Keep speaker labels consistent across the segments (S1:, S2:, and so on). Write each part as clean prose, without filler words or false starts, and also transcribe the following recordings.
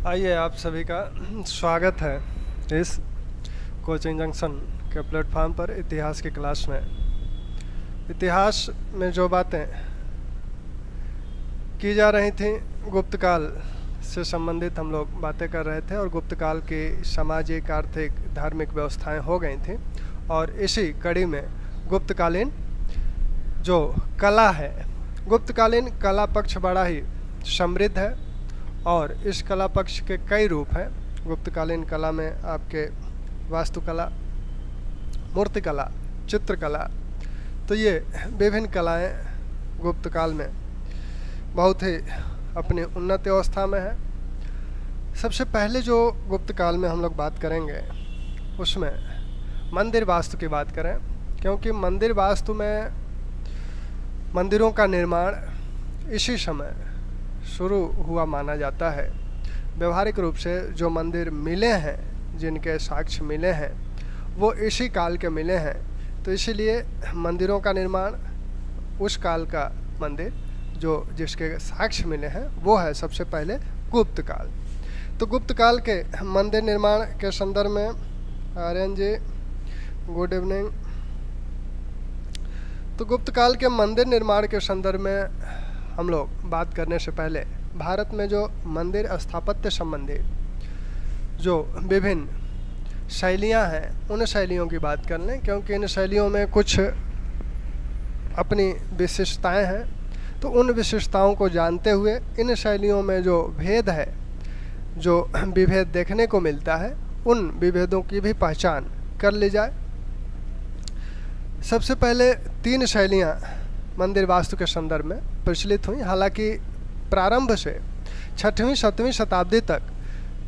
S1: आइए आप सभी का स्वागत है इस कोचिंग जंक्शन के प्लेटफॉर्म पर इतिहास की क्लास में। इतिहास में जो बातें की जा रही थी गुप्त काल से संबंधित हम लोग बातें कर रहे थे और गुप्त काल की सामाजिक आर्थिक धार्मिक व्यवस्थाएं हो गई थी और इसी कड़ी में गुप्तकालीन जो कला है, गुप्तकालीन कला पक्ष बड़ा ही समृद्ध है और इस कला पक्ष के कई रूप हैं। गुप्तकालीन कला में आपके वास्तुकला, मूर्तिकला, चित्रकला, तो ये विभिन्न कलाएं गुप्त काल में बहुत ही अपनी उन्नत अवस्था में है। सबसे पहले जो गुप्त काल में हम लोग बात करेंगे उसमें मंदिर वास्तु की बात करें, क्योंकि मंदिर वास्तु में मंदिरों का निर्माण इसी समय शुरू हुआ माना जाता है। व्यवहारिक रूप से जो मंदिर मिले हैं, जिनके साक्ष्य मिले हैं, वो इसी काल के मिले हैं, तो इसीलिए मंदिरों का निर्माण उस काल का मंदिर जो जिसके साक्ष्य मिले हैं वो है सबसे पहले गुप्त काल। तो गुप्त काल के मंदिर निर्माण के संदर्भ में आर्यन जी गुड इवनिंग। तो गुप्त काल के मंदिर निर्माण के संदर्भ में हम लोग बात करने से पहले भारत में जो मंदिर स्थापत्य संबंधी जो विभिन्न शैलियां हैं उन शैलियों की बात कर लें, क्योंकि इन शैलियों में कुछ अपनी विशिष्टताएं हैं। तो उन विशिष्टताओं को जानते हुए इन शैलियों में जो भेद है, जो विभेद देखने को मिलता है, उन विभेदों की भी पहचान कर ली जाए। सबसे पहले 3 शैलियां मंदिर वास्तु के संदर्भ में प्रचलित हुई। हालांकि प्रारंभ से 6वीं 7वीं शताब्दी तक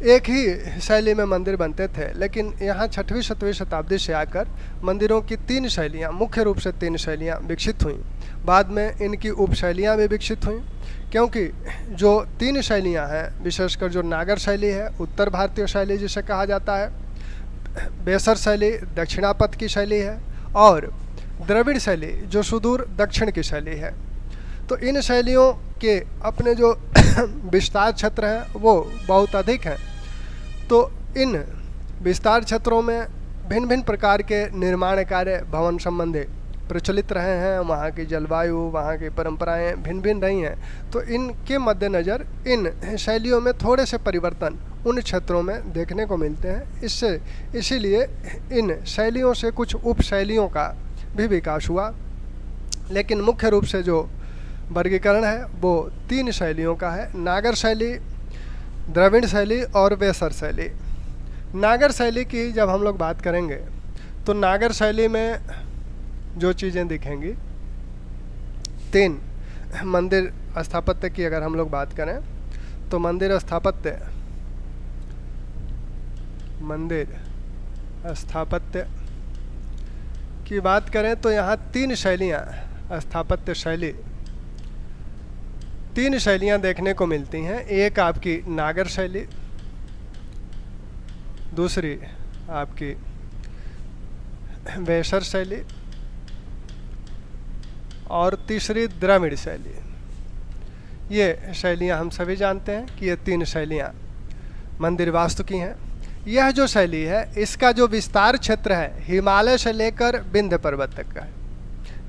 S1: एक ही शैली में मंदिर बनते थे, लेकिन यहाँ 6वीं 7वीं शताब्दी से आकर मंदिरों की 3 शैलियाँ, मुख्य रूप से 3 शैलियाँ विकसित हुईं। बाद में इनकी उपशैलियाँ भी विकसित हुईं, क्योंकि जो 3 शैलियाँ हैं, विशेषकर जो नागर शैली है, उत्तर भारतीय शैली जिसे कहा जाता है, बेसर शैली दक्षिणापथ की शैली है, और द्रविड़ शैली जो सुदूर दक्षिण की शैली है। तो इन शैलियों के अपने जो विस्तार क्षेत्र हैं वो बहुत अधिक हैं। तो इन विस्तार क्षेत्रों में भिन्न भिन्न प्रकार के निर्माण कार्य भवन संबंधी प्रचलित रहे हैं। वहाँ की जलवायु, वहाँ की परंपराएं भिन्न भिन्न रही हैं। तो इनके मद्देनज़र इन शैलियों में थोड़े से परिवर्तन उन क्षेत्रों में देखने को मिलते हैं। इसीलिए इन शैलियों से कुछ उपशैलियों का भी विकास हुआ, लेकिन मुख्य रूप से जो वर्गीकरण है वो 3 शैलियों का है: नागर शैली, द्रविड़ शैली और बेसर शैली। नागर शैली की जब हम लोग बात करेंगे तो नागर शैली में जो चीज़ें दिखेंगी, 3 मंदिर स्थापत्य की अगर हम लोग बात करें तो मंदिर स्थापत्य की बात करें तो यहाँ 3 शैलियाँ, स्थापत्य शैली 3 शैलियाँ देखने को मिलती हैं। एक आपकी नागर शैली, दूसरी आपकी बेसर शैली और तीसरी द्रविड़ शैली। ये शैलियाँ हम सभी जानते हैं कि ये 3 शैलियाँ मंदिर वास्तु की हैं। यह जो शैली है इसका जो विस्तार क्षेत्र है हिमालय से लेकर विंध्य पर्वत तक का है।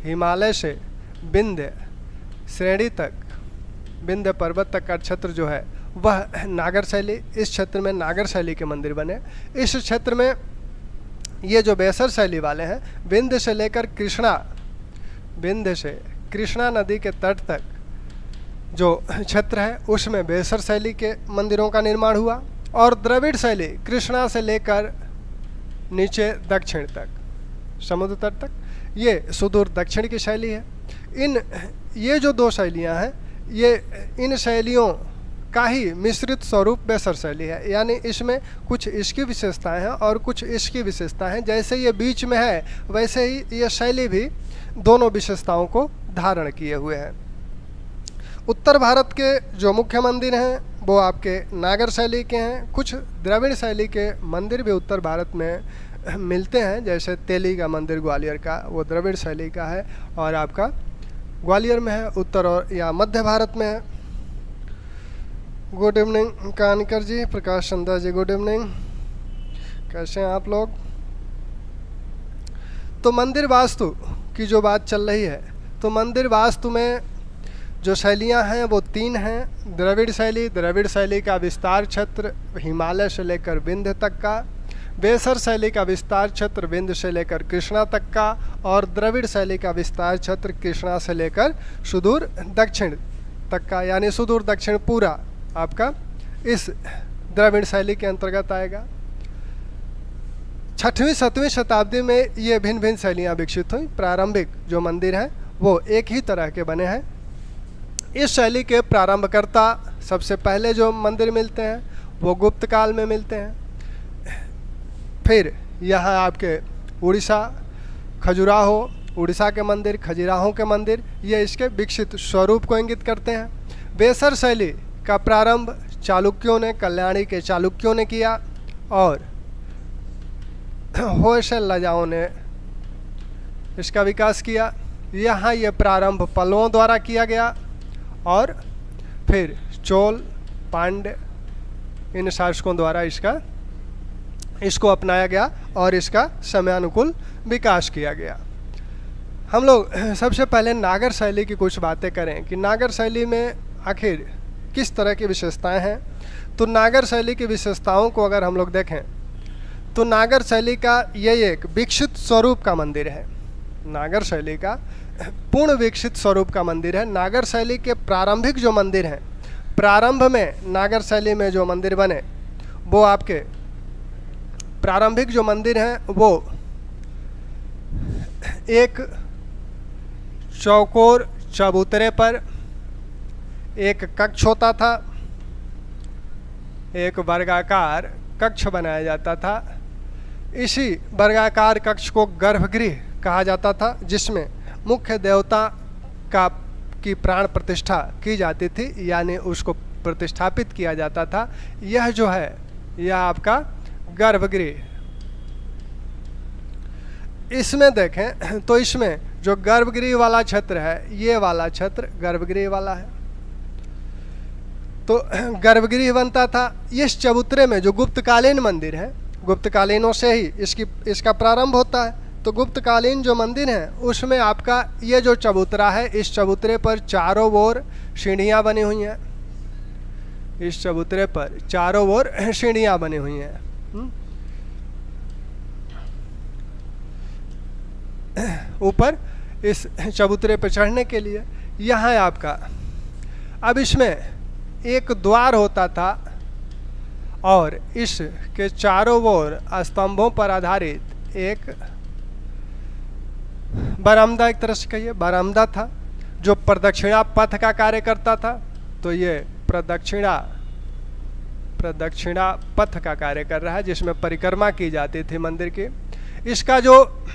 S1: हिमालय से विंध्य श्रेणी तक, विंध्य पर्वत तक का क्षेत्र जो है वह नागर शैली, इस क्षेत्र में नागर शैली के मंदिर बने। इस क्षेत्र में ये जो बेसर शैली वाले हैं, विंध्य से लेकर विंध्य से कृष्णा नदी के तट तक जो क्षेत्र है उसमें बेसर शैली के मंदिरों का निर्माण हुआ। और द्रविड़ शैली कृष्णा से लेकर नीचे दक्षिण तक, समुद्र तट तक, ये सुदूर दक्षिण की शैली है। ये जो 2 शैलियाँ हैं, ये इन शैलियों का ही मिश्रित स्वरूप बेसर शैली है। यानी इसमें कुछ इसकी विशेषताएं हैं और कुछ इसकी विशेषताएं हैं। जैसे ये बीच में है वैसे ही ये शैली भी दोनों विशेषताओं को धारण किए हुए हैं। उत्तर भारत के जो मुख्य मंदिर हैं वो आपके नागर शैली के हैं। कुछ द्रविड़ शैली के मंदिर भी उत्तर भारत में मिलते हैं, जैसे तेली का मंदिर ग्वालियर का, वो द्रविड़ शैली का है और आपका ग्वालियर में है, उत्तर और या मध्य भारत में है। गुड इवनिंग कानकर जी, प्रकाश चंदा जी, गुड इवनिंग। कैसे हैं आप लोग? तो मंदिर वास्तु की जो बात चल रही है, तो मंदिर वास्तु में जो शैलियां हैं वो 3 हैं। द्रविड़ शैली का विस्तार क्षेत्र हिमालय से लेकर विंध्य तक का, बेसर शैली का विस्तार क्षेत्र विंध्य से लेकर कृष्णा तक का, और द्रविड़ शैली का विस्तार क्षेत्र कृष्णा से लेकर सुदूर दक्षिण तक का, यानी सुदूर दक्षिण पूरा आपका इस द्रविड़ शैली के अंतर्गत आएगा। 6वीं 7वीं शताब्दी में ये भिन्न भिन्न शैलियाँ विकसित हुई। प्रारंभिक जो मंदिर हैं वो एक ही तरह के बने हैं। इस शैली के प्रारंभकर्ता सबसे पहले जो मंदिर मिलते हैं वो गुप्त काल में मिलते हैं। फिर यहाँ आपके उड़ीसा, खजुराहो, उड़ीसा के मंदिर, खजुराहो के मंदिर, ये इसके विकसित स्वरूप को इंगित करते हैं। बेसर शैली का प्रारंभ चालुक्यों ने, कल्याणी के चालुक्यों ने किया, और होयसल राजाओं ने इसका विकास किया। यहाँ ये प्रारंभ पल्लवों द्वारा किया गया, और फिर चोल, पांड्य, इन शासकों द्वारा इसको अपनाया गया और इसका समयानुकूल विकास किया गया। हम लोग सबसे पहले नागर शैली की कुछ बातें करें कि नागर शैली में आखिर किस तरह की विशेषताएं हैं। तो नागर शैली की विशेषताओं को अगर हम लोग देखें तो नागर शैली का ये एक विकसित स्वरूप का मंदिर है। नागर शैली का पूर्ण विकसित स्वरूप का मंदिर है। नागर शैली के प्रारंभिक जो मंदिर हैं, प्रारंभ में नागर शैली में जो मंदिर बने वो आपके प्रारंभिक जो मंदिर हैं वो एक चौकोर चबूतरे पर एक कक्ष होता था, एक वर्गाकार कक्ष बनाया जाता था। इसी वर्गाकार कक्ष को गर्भगृह कहा जाता था, जिसमें मुख्य देवता की प्राण प्रतिष्ठा की जाती थी, यानी उसको प्रतिष्ठापित किया जाता था। यह जो है यह आपका गर्भगृह। इसमें देखें तो इसमें जो गर्भगृह वाला क्षेत्र है, ये वाला क्षेत्र गर्भगृह वाला है। तो गर्भगृह बनता था। इस चबूतरे में जो गुप्तकालीन मंदिर है, गुप्तकालीनों से ही इसका प्रारंभ होता है। तो गुप्तकालीन जो मंदिर हैं उसमें आपका ये जो चबूतरा है, इस चबूतरे पर चारों ओर सीढ़ियाँ बनी हुई हैं। इस चबूतरे पर चारों ओर सीढ़ियाँ बनी हुई हैं। ऊपर इस चबूतरे पर चढ़ने के लिए यहाँ आपका, अब इसमें एक द्वार होता था, और इसके चारों ओर स्तंभों पर आधारित एक बरामदा, एक तरह से कहिए बरामदा था, जो प्रदक्षिणा पथ का कार्य करता था। तो ये प्रदक्षिणा पथ का कार्य कर रहा है, जिसमें परिक्रमा की जाती थी मंदिर की। इसका जो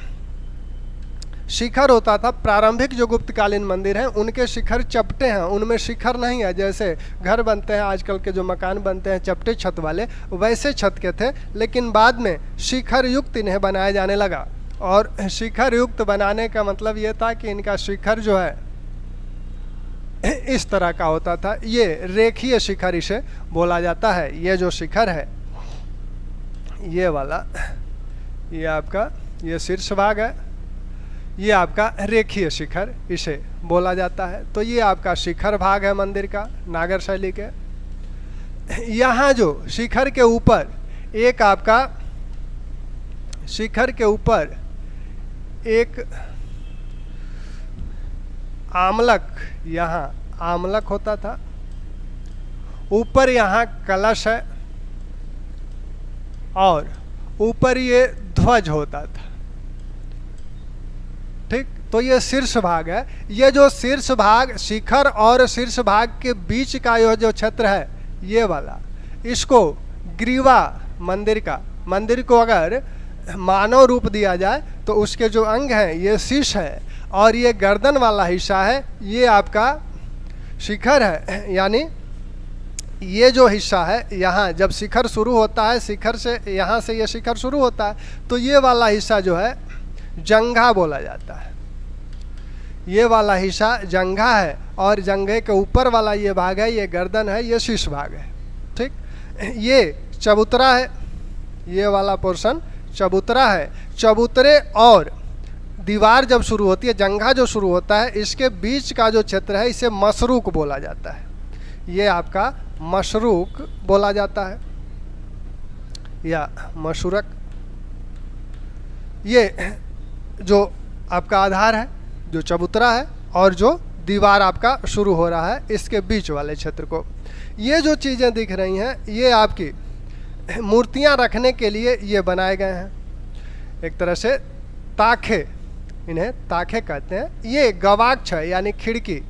S1: शिखर होता था, प्रारंभिक जो गुप्तकालीन मंदिर हैं उनके शिखर चपटे हैं, उनमें शिखर नहीं है। जैसे घर बनते हैं आजकल के जो मकान बनते हैं चपटे छत वाले, वैसे छत के थे, लेकिन बाद में शिखर युक्त इन्हें बनाया जाने लगा। और शिखर युक्त बनाने का मतलब ये था कि इनका शिखर जो है इस तरह का होता था। ये रेखीय शिखर इसे बोला जाता है। ये जो शिखर है ये वाला, ये आपका ये शीर्ष भाग है, ये आपका रेखीय शिखर इसे बोला जाता है। तो ये आपका शिखर भाग है मंदिर का, नागर शैली के। यहाँ जो शिखर के ऊपर एक आपका, शिखर के ऊपर एक आमलक, यहाँ आमलक होता था। ऊपर यहाँ कलश है, और ऊपर ये ध्वज होता था। ठीक, तो ये शीर्ष भाग है। ये जो शीर्ष भाग, शिखर और शीर्ष भाग के बीच का यह जो क्षेत्र है, ये वाला, इसको ग्रीवा मंदिर का, मंदिर को अगर मानव रूप दिया जाए तो उसके जो अंग हैं ये शीर्ष है, और ये गर्दन वाला हिस्सा है ये आपका शिखर है। यानी ये जो हिस्सा है, यहाँ जब शिखर शुरू होता है, शिखर से यहाँ से ये शिखर शुरू होता है, तो ये वाला हिस्सा जो है जंघा बोला जाता है। ये वाला हिस्सा जंघा है और जंघे के ऊपर वाला ये भाग है, ये गर्दन है, ये शीर्ष भाग है। ठीक, ये चबूतरा है, ये वाला पोर्शन चबूतरा है। चबूतरे और दीवार जब शुरू होती है, जंघा जो शुरू होता है, इसके बीच का जो क्षेत्र है इसे मशरूक बोला जाता है। ये आपका मशरूक बोला जाता है या मशूरक। ये जो आपका आधार है, जो चबूतरा है और जो दीवार आपका शुरू हो रहा है, इसके बीच वाले क्षेत्र को, ये जो चीज़ें दिख रही हैं ये आपकी मूर्तियां रखने के लिए ये बनाए गए हैं। एक तरह से ताखे, इन्हें ताखे कहते हैं। ये गवाक्ष है यानी खिड़की,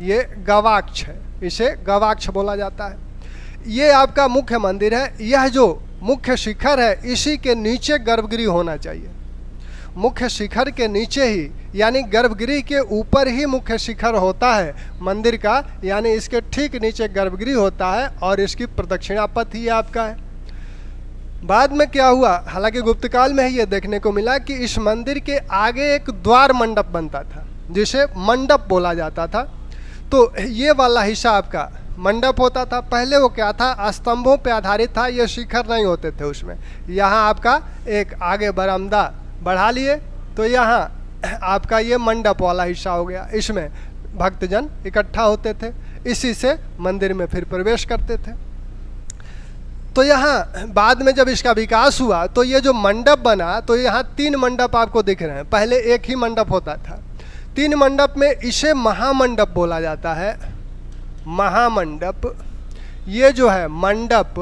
S1: ये गवाक्ष है, इसे गवाक्ष बोला जाता है। ये आपका मुख्य मंदिर है। यह जो मुख्य शिखर है इसी के नीचे गर्भगृह होना चाहिए। मुख्य शिखर के नीचे ही, यानी गर्भगृह के ऊपर ही मुख्य शिखर होता है मंदिर का, यानी इसके ठीक नीचे गर्भगृह होता है और इसकी प्रदक्षिणा पथ ही आपका है। बाद में क्या हुआ, हालांकि गुप्तकाल में ही ये देखने को मिला कि इस मंदिर के आगे एक द्वार मंडप बनता था जिसे मंडप बोला जाता था। तो ये वाला हिस्सा आपका मंडप होता था। पहले वो क्या था, स्तंभों पे आधारित था, ये शिखर नहीं होते थे उसमें। यहाँ आपका एक आगे बरामदा बढ़ा लिए तो यहाँ आपका ये मंडप वाला हिस्सा हो गया। इसमें भक्तजन इकट्ठा होते थे, इसी से मंदिर में फिर प्रवेश करते थे। तो यहाँ बाद में जब इसका विकास हुआ तो ये जो मंडप बना, तो यहाँ 3 मंडप आपको दिख रहे हैं। पहले एक ही मंडप होता था। 3 मंडप में इसे महामंडप बोला जाता है। महामंडप, ये जो है मंडप,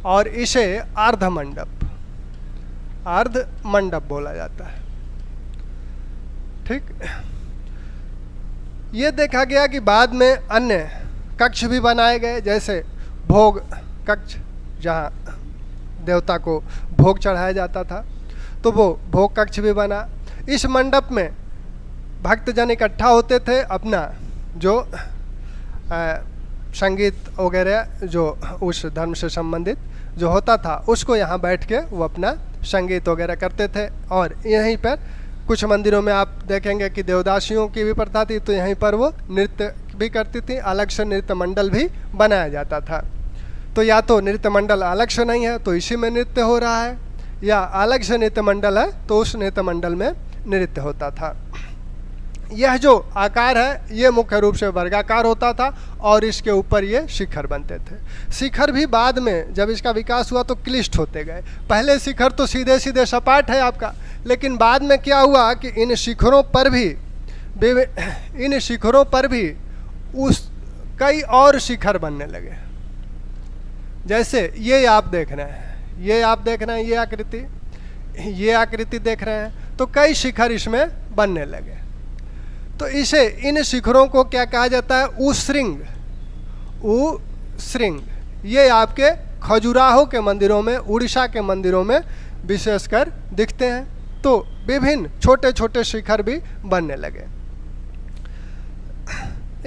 S1: और इसे अर्ध मंडप, अर्ध मंडप बोला जाता है। ठीक, ये देखा गया कि बाद में अन्य कक्ष भी बनाए गए, जैसे भोग कक्ष, जहाँ देवता को भोग चढ़ाया जाता था, तो वो भोग कक्ष भी बना। इस मंडप में भक्तजन इकट्ठा होते थे, अपना जो संगीत वगैरह जो उस धर्म से संबंधित जो होता था उसको यहाँ बैठ के वो अपना संगीत वगैरह करते थे। और यहीं पर कुछ मंदिरों में आप देखेंगे कि देवदासियों की भी प्रथा थी, तो यहीं पर वो नृत्य भी करती थी। अलग से नृत्य मंडल भी बनाया जाता था। तो या तो नृत्य मंडल अलग से नहीं है तो इसी में नृत्य हो रहा है, या अलग से नृत्य मंडल है तो उस नृत्य मंडल में नृत्य होता था। यह जो आकार है ये मुख्य रूप से वर्गाकार होता था और इसके ऊपर ये शिखर बनते थे। शिखर भी बाद में जब इसका विकास हुआ तो क्लिष्ट होते गए। पहले शिखर तो सीधे सीधे सपाट है आपका, लेकिन बाद में क्या हुआ कि इन शिखरों पर भी उस कई और शिखर बनने लगे। जैसे ये आप देख रहे हैं, ये आकृति देख रहे हैं, तो कई शिखर इसमें बनने लगे। तो इसे, इन शिखरों को क्या कहा जाता है, उश्रृंग। ये आपके खजुराहो के मंदिरों में, उड़ीसा के मंदिरों में विशेषकर दिखते हैं। तो विभिन्न छोटे छोटे शिखर भी बनने लगे।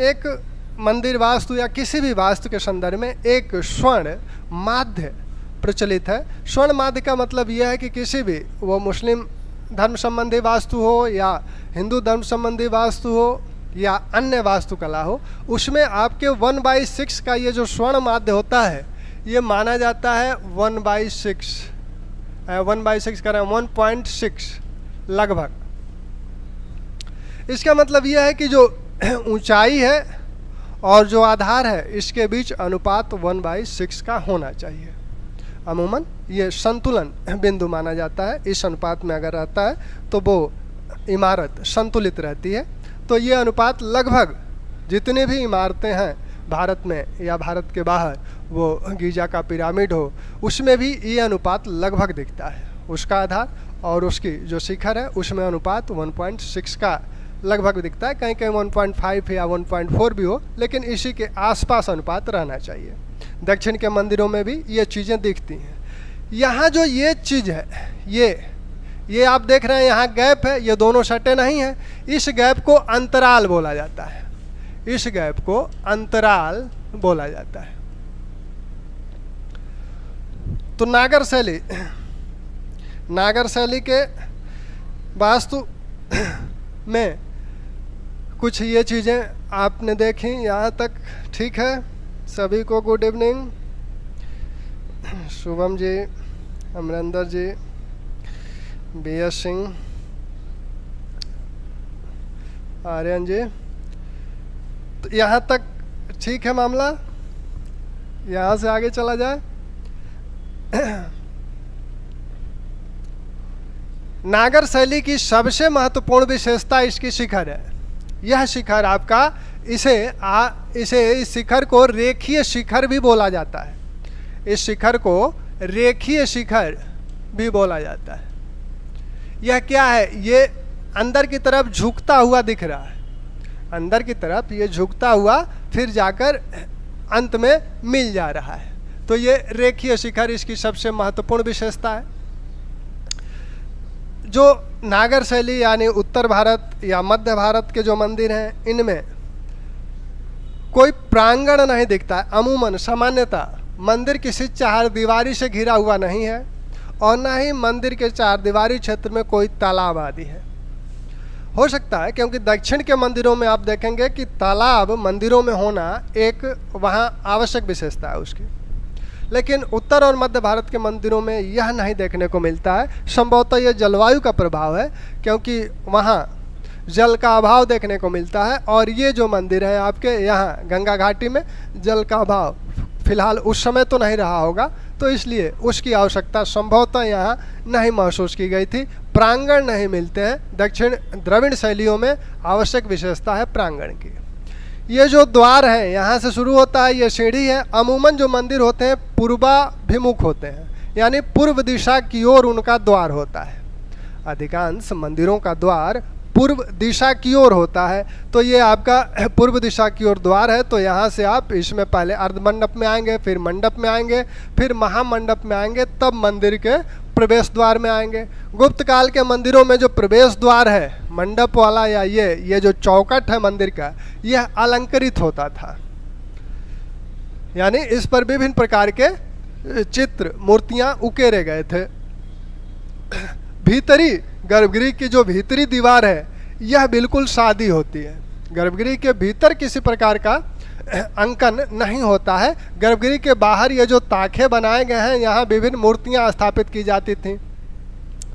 S1: एक मंदिर वास्तु या किसी भी वास्तु के संदर्भ में एक स्वर्ण माध्य प्रचलित है। स्वर्ण माध्य का मतलब यह है कि किसी भी, वो मुस्लिम धर्म संबंधी वास्तु हो या हिंदू धर्म संबंधी वास्तु हो या अन्य वास्तुकला हो, उसमें आपके 1/6 का ये जो स्वर्ण माध्य होता है ये माना जाता है 1/6 करें 1.6 लगभग। इसका मतलब यह है कि जो ऊंचाई है और जो आधार है इसके बीच अनुपात 1/6 का होना चाहिए। अमूमन ये संतुलन बिंदु माना जाता है। इस अनुपात में अगर रहता है तो वो इमारत संतुलित रहती है। तो ये अनुपात लगभग जितनी भी इमारतें हैं भारत में या भारत के बाहर, वो गीजा का पिरामिड हो, उसमें भी ये अनुपात लगभग दिखता है। उसका आधार और उसकी जो शिखर है उसमें अनुपात 1.6 का लगभग दिखता है। कहीं कहीं 1.5 या 1.4 भी हो, लेकिन इसी के आसपास अनुपात रहना चाहिए। दक्षिण के मंदिरों में भी ये चीज़ें दिखती हैं। यहाँ जो ये चीज़ है, ये आप देख रहे हैं, यहाँ गैप है, ये दोनों सटे नहीं हैं। इस गैप को अंतराल बोला जाता है। इस गैप को अंतराल बोला जाता है। तो नागर शैली के वास्तु में कुछ ये चीज़ें आपने देखी यहाँ तक, ठीक है? सभी को गुड इवनिंग। शुभम जी, अमरिंदर जी, BS सिंह, आर्यन जी, तो यहाँ तक ठीक है मामला? यहाँ से आगे चला जाए। नागर शैली की सबसे महत्वपूर्ण विशेषता इसकी शिखर है। यह शिखर आपका इस शिखर को रेखीय शिखर भी बोला जाता है। इस शिखर को रेखीय शिखर भी बोला जाता है। यह क्या है? ये अंदर की तरफ झुकता हुआ दिख रहा है, अंदर की तरफ ये झुकता हुआ फिर जाकर अंत में मिल जा रहा है। तो ये रेखीय शिखर इसकी सबसे महत्वपूर्ण विशेषता है। जो नागर शैली यानी उत्तर भारत या मध्य भारत के जो मंदिर हैं, इनमें कोई प्रांगण नहीं दिखता है। अमूमन सामान्यतः मंदिर किसी चार दीवारी से घिरा हुआ नहीं है और न ही मंदिर के चार दीवारी क्षेत्र में कोई तालाब आदि है। हो सकता है क्योंकि दक्षिण के मंदिरों में आप देखेंगे कि तालाब मंदिरों में होना एक वहाँ आवश्यक विशेषता है उसकी, लेकिन उत्तर और मध्य भारत के मंदिरों में यह नहीं देखने को मिलता है। संभवतः यह जलवायु का प्रभाव है, क्योंकि वहाँ जल का अभाव देखने को मिलता है और ये जो मंदिर है आपके यहाँ गंगा घाटी में जल का अभाव फिलहाल उस समय तो नहीं रहा होगा, तो इसलिए उसकी आवश्यकता संभवतः यहाँ नहीं महसूस की गई थी। प्रांगण नहीं मिलते हैं। दक्षिण द्रविड़ शैलियों में आवश्यक विशेषता है प्रांगण की। ये जो द्वार है यहाँ से शुरू होता है, ये सीढ़ी है। अमूमन जो मंदिर होते हैं पूर्वाभिमुख होते हैं, यानी पूर्व दिशा की ओर उनका द्वार होता है। अधिकांश मंदिरों का द्वार पूर्व दिशा की ओर होता है। तो ये आपका पूर्व दिशा की ओर द्वार है। तो यहाँ से आप इसमें पहले अर्धमंडप में आएंगे, फिर मंडप में आएंगे, फिर महामंडप में आएंगे, तब मंदिर के प्रवेश द्वार में आएंगे। गुप्त काल के मंदिरों में जो प्रवेश द्वार है मंडप वाला या ये जो चौकट है मंदिर का, यह अलंकृत होता था, यानी इस पर विभिन्न प्रकार के चित्र मूर्तियां उकेरे गए थे। भीतरी गर्भगृह की जो भीतरी दीवार है यह बिल्कुल सादी होती है। गर्भगृह के भीतर किसी प्रकार का अंकन नहीं होता है। गर्भगृह के बाहर ये जो ताखे बनाए गए हैं, यहाँ विभिन्न मूर्तियाँ स्थापित की जाती थीं।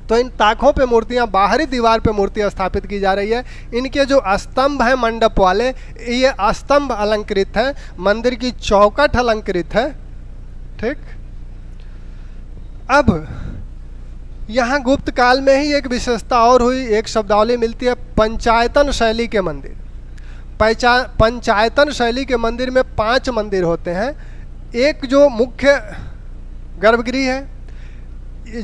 S1: तो इन ताखों पे मूर्तियाँ, बाहरी दीवार पे मूर्तियाँ स्थापित की जा रही है। इनके जो स्तंभ हैं मंडप वाले, ये स्तंभ अलंकृत हैं, मंदिर की चौकट अलंकृत है। ठीक, अब यहाँ गुप्त काल में ही एक विशेषता और हुई, एक शब्दावली मिलती है पंचायतन शैली के मंदिर। पंचायतन शैली के मंदिर में 5 मंदिर होते हैं। एक जो मुख्य गर्भगृह है,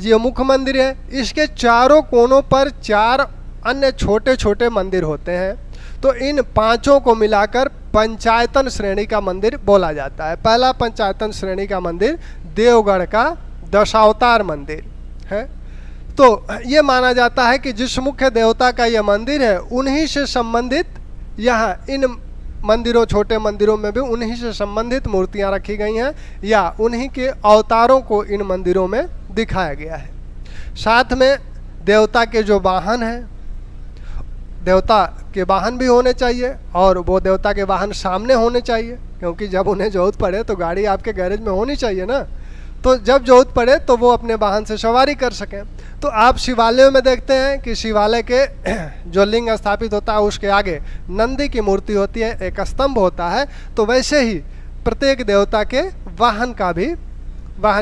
S1: ये मुख्य मंदिर है, इसके चारों कोनों पर 4 अन्य छोटे छोटे मंदिर होते हैं। तो इन 5 को मिलाकर पंचायतन श्रेणी का मंदिर बोला जाता है। पहला पंचायतन श्रेणी का मंदिर देवगढ़ का दशावतार मंदिर है। तो ये माना जाता है कि जिस मुख्य देवता का यह मंदिर है, उन्हीं से संबंधित यहाँ इन मंदिरों, छोटे मंदिरों में भी उन्हीं से संबंधित मूर्तियाँ रखी गई हैं या उन्हीं के अवतारों को इन मंदिरों में दिखाया गया है। साथ में देवता के जो वाहन हैं, देवता के वाहन भी होने चाहिए और वो देवता के वाहन सामने होने चाहिए, क्योंकि जब उन्हें जरूरत पड़े तो गाड़ी आपके गैरेज में होनी चाहिए ना। तो जब जरूरत पड़े तो वो अपने वाहन से सवारी कर सकें। तो आप शिवालयों में देखते हैं कि शिवालय के जो लिंग स्थापित होता है उसके आगे नंदी की मूर्ति होती है, एक स्तंभ होता है। तो वैसे ही प्रत्येक देवता के वाहन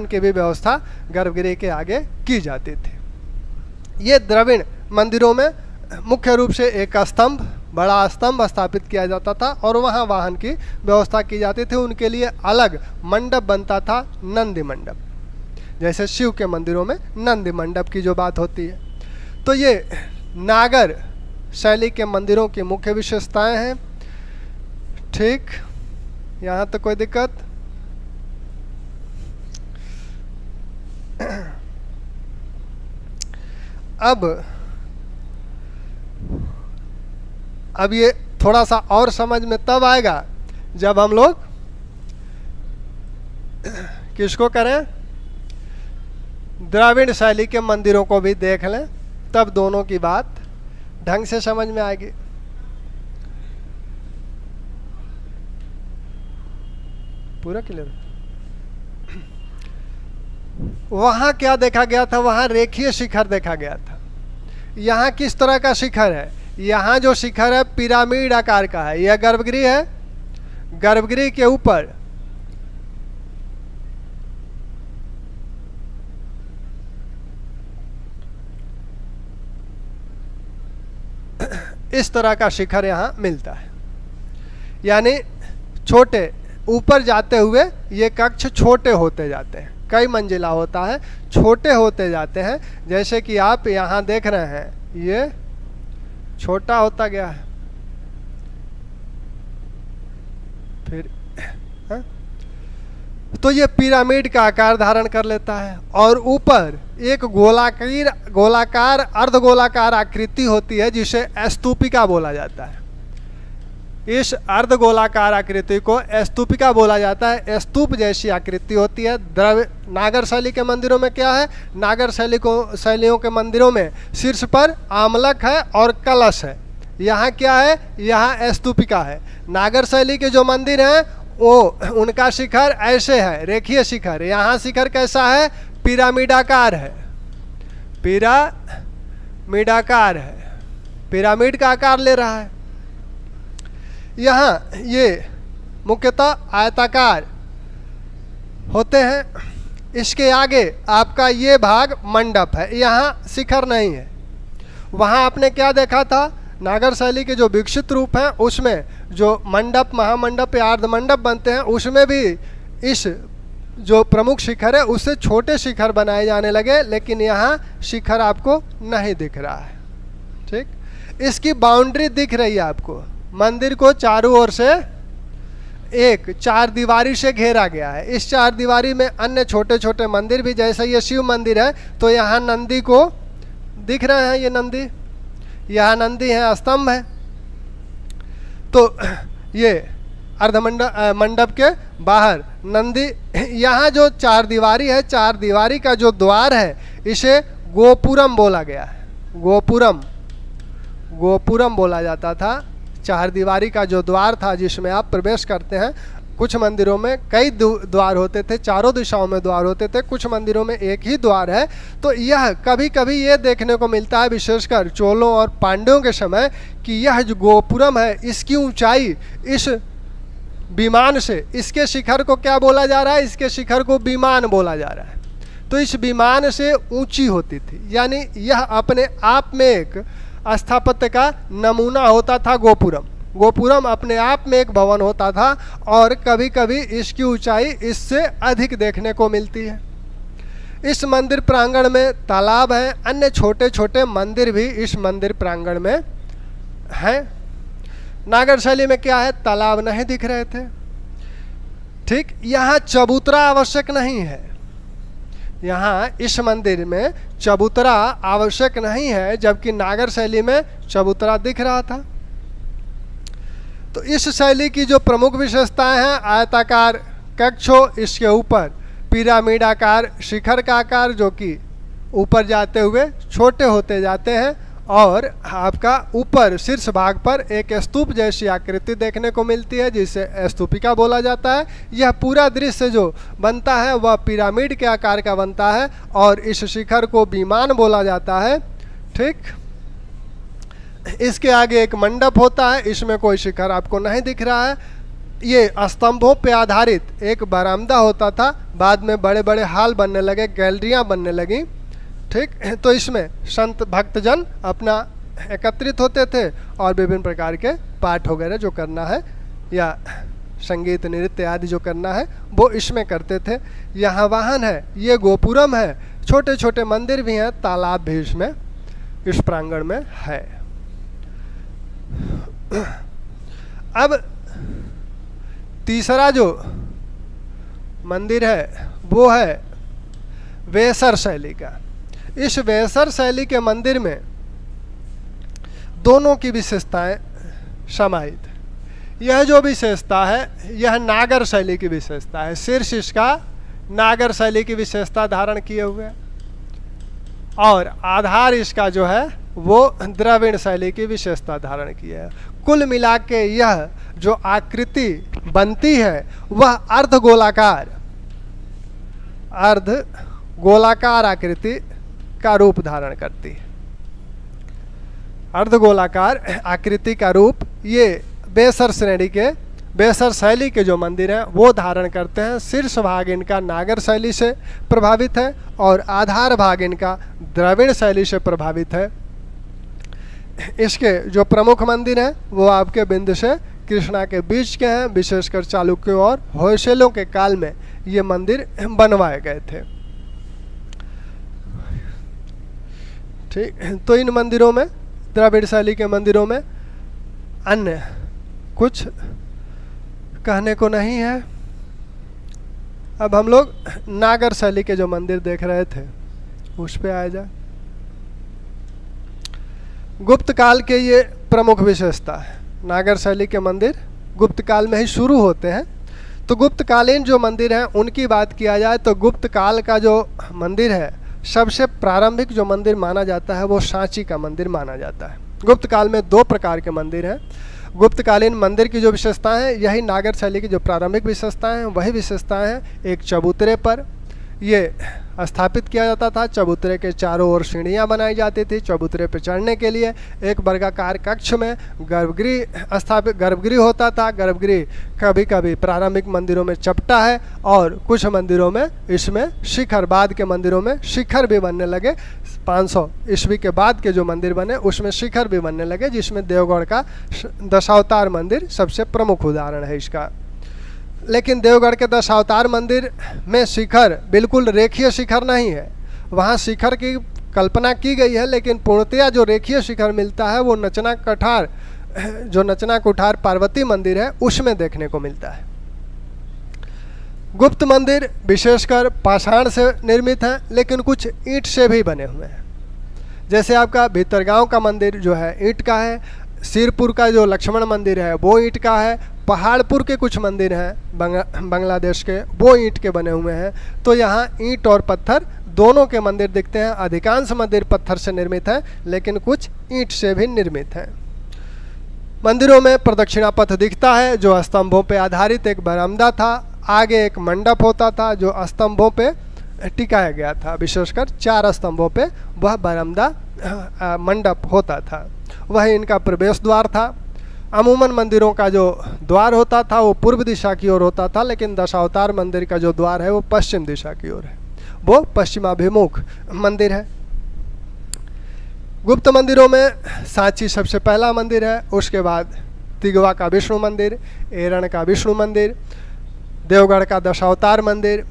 S1: की भी व्यवस्था गर्भगृह के आगे की जाती थी। ये द्रविड़ मंदिरों में मुख्य रूप से एक स्तंभ, बड़ा स्तंभ स्थापित किया जाता था और वहाँ वाहन की व्यवस्था की जाती थी। उनके लिए अलग मंडप बनता था, नंदी मंडप, जैसे शिव के मंदिरों में नंदी मंडप की जो बात होती है। तो ये नागर शैली के मंदिरों की मुख्य विशेषताएं हैं। ठीक, यहाँ तक कोई दिक्कत? अब ये थोड़ा सा और समझ में तब आएगा जब हम लोग किसको करें, द्रविड़ शैली के मंदिरों को भी देख लें, तब दोनों की बात ढंग से समझ में आएगी। पूरा क्लियर। वहां क्या देखा गया था? वहां रेखीय शिखर देखा गया था। यहाँ किस तरह का शिखर है? यहाँ जो शिखर है पिरामिड आकार का है। यह गर्भगृह है, गर्भगृह के ऊपर इस तरह का शिखर यहाँ मिलता है, यानी छोटे ऊपर जाते हुए ये कक्ष छोटे होते जाते हैं, कई मंजिला होता है, छोटे होते जाते हैं। जैसे कि आप यहाँ देख रहे हैं, ये छोटा होता गया है, फिर हा? तो ये पिरामिड का आकार धारण कर लेता है और ऊपर एक गोलाकार अर्धगोलाकार आकृति होती है जिसे स्तूपिका बोला जाता है। इस अर्धगोलाकार आकृति को स्तूपिका बोला जाता है। स्तूप जैसी आकृति होती है। द्रव्य नागर शैली के मंदिरों में क्या है? नागर शैलियों के मंदिरों में शीर्ष पर आमलक है और कलश है। यहाँ क्या है? यहाँ स्तूपिका है। नागर शैली के जो मंदिर हैं वो उनका शिखर ऐसे है, रेखीय शिखर। यहाँ शिखर कैसा है? पिरामिडाकार है, पिरामिडाकार है, पिरामिड का आकार ले रहा है। यहाँ ये मुख्यतः आयताकार होते हैं। इसके आगे आपका ये भाग मंडप है, यहाँ शिखर नहीं है। वहाँ आपने क्या देखा था? नागर शैली के जो विकसित रूप हैं उसमें जो मंडप, महामंडप या अर्धमंडप बनते हैं, उसमें भी इस जो प्रमुख शिखर है उससे छोटे शिखर बनाए जाने लगे, लेकिन यहाँ शिखर आपको नहीं दिख रहा है। ठीक, इसकी बाउंड्री दिख रही है आपको। मंदिर को चारों ओर से एक चार दीवारी से घेरा गया है। इस चार दीवारी में अन्य छोटे छोटे मंदिर भी, जैसे ये शिव मंदिर है तो यहाँ नंदी को दिख रहे हैं, ये नंदी, यहाँ नंदी है, स्तंभ है। तो ये मंडप के बाहर नंदी, यहाँ जो चार दीवारी है, चार दीवारी का जो द्वार है इसे गोपुरम बोला गया है। गोपुरम बोला जाता था। चार दीवारी का जो द्वार था जिसमें आप प्रवेश करते हैं, कुछ मंदिरों में कई द्वार होते थे, चारों दिशाओं में द्वार होते थे, कुछ मंदिरों में एक ही द्वार है। तो यह कभी कभी ये देखने को मिलता है, विशेषकर चोलों और पांड्यों के समय, कि यह जो गोपुरम है इसकी ऊंचाई इस विमान से, इसके शिखर को क्या बोला जा रहा है? इसके शिखर को विमान बोला जा रहा है। तो इस विमान से ऊंची होती थी, यानी यह अपने आप में एक स्थापत्य का नमूना होता था। गोपुरम अपने आप में एक भवन होता था और कभी कभी इसकी ऊंचाई इससे अधिक देखने को मिलती है। इस मंदिर प्रांगण में तालाब है, अन्य छोटे छोटे मंदिर भी इस मंदिर प्रांगण में हैं। नागर शैली में क्या है? तालाब नहीं दिख रहे थे। ठीक, यहाँ चबूतरा आवश्यक नहीं है। यहाँ इस मंदिर में चबूतरा आवश्यक नहीं है, जबकि नागर शैली में चबूतरा दिख रहा था। तो इस शैली की जो प्रमुख विशेषताएं हैं, आयताकार कक्ष हो, इसके ऊपर पिरामिडाकार शिखर का आकार जो कि ऊपर जाते हुए छोटे होते जाते हैं, और आपका ऊपर शीर्ष भाग पर एक स्तूप जैसी आकृति देखने को मिलती है जिसे स्तूपिका बोला जाता है। यह पूरा दृश्य जो बनता है वह पिरामिड के आकार का बनता है और इस शिखर को विमान बोला जाता है। ठीक, इसके आगे एक मंडप होता है, इसमें कोई शिखर आपको नहीं दिख रहा है। ये स्तंभों पे आधारित एक बरामदा होता था, बाद में बड़े बड़े हॉल बनने लगे, गैलरियाँ बनने लगी। ठीक, तो इसमें संत भक्तजन अपना एकत्रित होते थे और विभिन्न प्रकार के पाठ वगैरह जो करना है या संगीत नृत्य आदि जो करना है वो इसमें करते थे। यहाँ वाहन है, ये गोपुरम है, छोटे छोटे मंदिर भी हैं, तालाब भी इसमें इस प्रांगण में है। अब तीसरा जो मंदिर है वो है वेसर शैली का। इस वेसर शैली के मंदिर में दोनों की विशेषताएं समाहित है। यह जो विशेषता है यह नागर शैली की विशेषता है। शीर्ष इसका नागर शैली की विशेषता धारण किए हुए है और आधार इसका जो है वो द्रविड़ शैली की विशेषता धारण किया है। कुल मिला के यह जो आकृति बनती है वह अर्ध गोलाकार आकृति का रूप धारण करती है। अर्धगोलाकार आकृति का रूप ये बेसर श्रेणी के, बेसर शैली के जो मंदिर हैं वो धारण करते हैं। शीर्ष भाग इनका नागर शैली से प्रभावित है और आधार भाग इनका द्रविड़ शैली से प्रभावित है। इसके जो प्रमुख मंदिर हैं वो आपके बिंदु से कृष्णा के बीच के हैं। विशेषकर चालुक्यों और होयसलों के काल में ये मंदिर बनवाए गए थे। ठीक, तो इन मंदिरों में, द्रविड़ शैली के मंदिरों में अन्य कुछ कहने को नहीं है। अब हम लोग नागर शैली के जो मंदिर देख रहे थे उस पे आ जाए। गुप्त काल के ये प्रमुख विशेषता है। नागर शैली के मंदिर गुप्त काल में ही शुरू होते हैं। तो गुप्तकालीन जो मंदिर हैं उनकी बात किया जाए तो गुप्त काल का जो मंदिर है, सबसे प्रारंभिक जो मंदिर माना जाता है वो सांची का मंदिर माना जाता है। गुप्त काल में दो प्रकार के मंदिर हैं। गुप्तकालीन मंदिर की जो विशेषताएं हैं, यही नागर शैली की जो प्रारंभिक विशेषताएं हैं वही विशेषताएं हैं। एक चबूतरे पर ये स्थापित किया जाता था। चबूतरे के चारों ओर सीढ़ियाँ बनाई जाती थी। चबूतरे पर चढ़ने के लिए एक वर्गाकार कक्ष में गर्भगृह होता था। गर्भगृह कभी कभी प्रारंभिक मंदिरों में चपटा है और कुछ मंदिरों में इसमें शिखर, बाद के मंदिरों में शिखर भी बनने लगे। 500 ईस्वी के बाद के जो मंदिर बने उसमें शिखर भी बनने लगे, जिसमें देवगढ़ का दशावतार मंदिर सबसे प्रमुख उदाहरण है इसका। लेकिन देवगढ़ के दशावतार मंदिर में शिखर बिल्कुल रेखीय शिखर नहीं है। वहाँ शिखर की कल्पना की गई है, लेकिन पूर्णतया जो रेखीय शिखर मिलता है वो नचना कुठार पार्वती मंदिर है उसमें देखने को मिलता है। गुप्त मंदिर विशेषकर पाषाण से निर्मित हैं, लेकिन कुछ ईंट से भी बने हुए हैं। जैसे आपका भीतरगांव का मंदिर जो है ईंट का है। सिरपुर का जो लक्ष्मण मंदिर है वो ईंट का है। पहाड़पुर के कुछ मंदिर हैं बांग्लादेश के, वो ईंट के बने हुए हैं। तो यहाँ ईंट और पत्थर दोनों के मंदिर दिखते हैं। अधिकांश मंदिर पत्थर से निर्मित हैं, लेकिन कुछ ईंट से भी निर्मित हैं। मंदिरों में प्रदक्षिणा पथ दिखता है जो स्तंभों पर आधारित एक बरामदा था। आगे एक मंडप होता था जो स्तंभों पे टिकाया गया था। विशेषकर 4 स्तंभों पे वह बरामदा मंडप होता था। वह इनका प्रवेश द्वार था। अमूमन मंदिरों का जो द्वार होता था वो पूर्व दिशा की ओर होता था, लेकिन दशावतार मंदिर का जो द्वार है वो पश्चिम दिशा की ओर है। वो पश्चिमाभिमुख मंदिर है। गुप्त मंदिरों में सांची सबसे पहला मंदिर है। उसके बाद तिगवा का विष्णु मंदिर, एरण का विष्णु मंदिर, देवगढ़ का दशावतार मंदिर,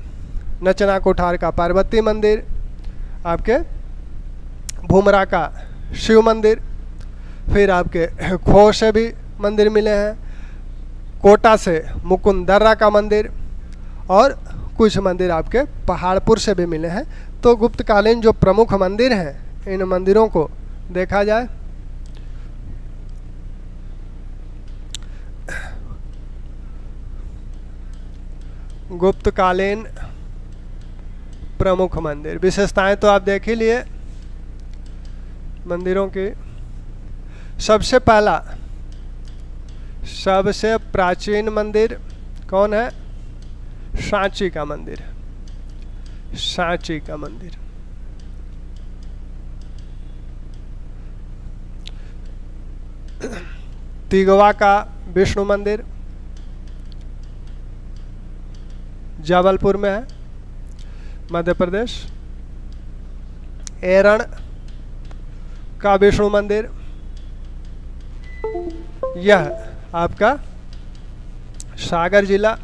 S1: नचना कोठार का पार्वती मंदिर, आपके भूमरा का शिव मंदिर, फिर आपके खो से भी मंदिर मिले हैं, कोटा से मुकुंद दर्रा का मंदिर और कुछ मंदिर आपके पहाड़पुर से भी मिले हैं। तो गुप्तकालीन जो प्रमुख मंदिर हैं इन मंदिरों को देखा जाए गुप्तकालीन प्रमुख मंदिर विशेषताएं तो आप देख ही लिए मंदिरों की। सबसे पहला, सबसे प्राचीन मंदिर कौन है? सांची का मंदिर। सांची का मंदिर तिगवा का विष्णु मंदिर जबलपुर में है, मध्य प्रदेश। एरण का विष्णु मंदिर, यह आपका सागर जिला।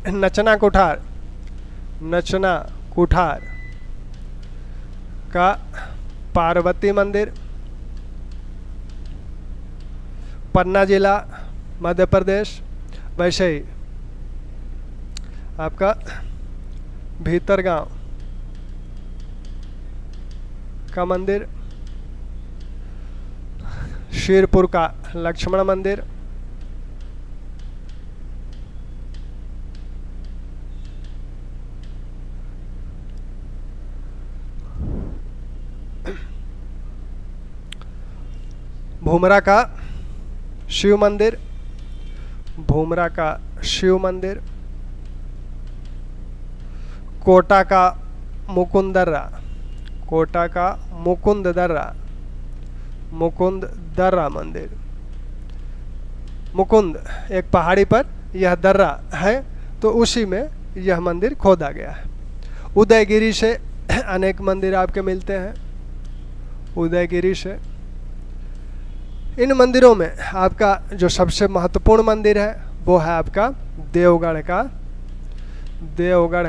S1: नचना कुठार का पार्वती मंदिर, पन्ना जिला, मध्य प्रदेश। वैसे ही आपका भीतरगांव का मंदिर, शिरपुर का लक्ष्मण मंदिर, भूमरा का शिव मंदिर, भूमरा का शिव मंदिर, कोटा का मुकुंदर्रा, कोटा का मुकुंद दर्रा मंदिर। मुकुंद एक पहाड़ी पर, यह दर्रा है, तो उसी में यह मंदिर खोदा गया है। उदयगिरी से अनेक मंदिर आपके मिलते हैं, उदयगिरी से। इन मंदिरों में आपका जो सबसे महत्वपूर्ण मंदिर है वो है आपका देवगढ़